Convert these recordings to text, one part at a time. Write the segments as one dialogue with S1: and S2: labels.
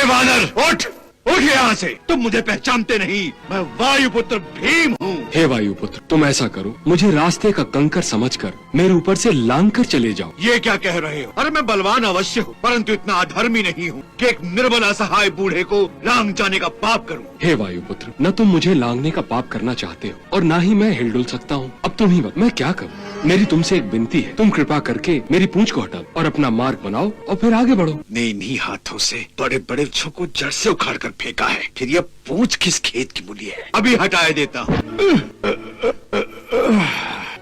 S1: वानर उठ, उठ यहाँ से। तुम मुझे पहचानते नहीं, मैं वायुपुत्र भीम हूँ।
S2: हे वायुपुत्र, तुम ऐसा करो, मुझे रास्ते का कंकर समझकर मेरे ऊपर से लांग कर चले जाओ।
S1: ये क्या कह रहे हो? अरे मैं बलवान अवश्य हूँ, परंतु इतना अधर्मी नहीं हूँ कि एक निर्बल असहाय बूढ़े को लांग जाने का पाप करूँ।
S2: हे वायुपुत्र, न तुम मुझे लांगने का पाप करना चाहते हो और न ही मैं हिलडुल सकता हूँ। अब तुम ही बता, मैं क्या करूँ? मेरी तुमसे एक विनती है, तुम कृपा करके मेरी पूंछ को हटाओ और अपना मार्ग बनाओ और फिर आगे बढ़ो।
S1: ने इन्हीं हाथों से बड़े बड़े वृक्षों को जड़ से उखाड़ कर फेंका है, फिर यह पूंछ किस खेत की मूली है? अभी हटाए देता हूँ।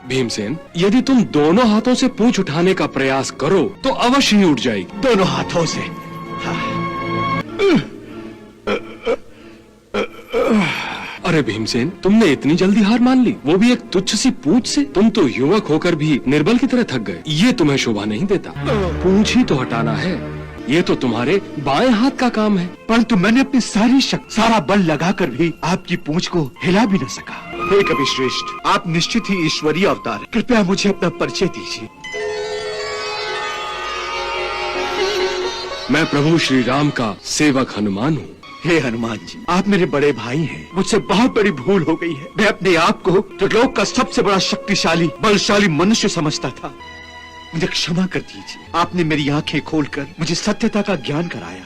S2: भीमसेन, यदि तुम दोनों हाथों से पूंछ उठाने का प्रयास करो तो अवश्य ही उठ जाएगी।
S1: दोनों हाथों से? हाँ।
S2: अरे भीमसेन, तुमने इतनी जल्दी हार मान ली, वो भी एक तुच्छ सी पूंछ से? तुम तो युवक होकर भी निर्बल की तरह थक गए। ये तुम्हें शोभा नहीं देता। पूंछ ही तो हटाना है, ये तो तुम्हारे बाएं हाथ का काम है।
S1: परंतु मैंने अपनी सारी शक्ति, सारा बल लगाकर भी आपकी पूंछ को हिला भी न सका। हे कविश्रेष्ठ, आप निश्चित ही ईश्वरीय अवतार हैं। कृपया मुझे अपना परिचय दीजिए।
S2: मैं प्रभु श्री राम का सेवक हनुमान हूँ।
S1: हे हनुमान जी, आप मेरे बड़े भाई हैं। मुझसे बहुत बड़ी भूल हो गई है। मैं अपने आप को त्रिलोक का सबसे बड़ा शक्तिशाली बलशाली मनुष्य समझता था। मुझे क्षमा कर दीजिए। आपने मेरी आंखें खोलकर मुझे सत्यता का ज्ञान कराया।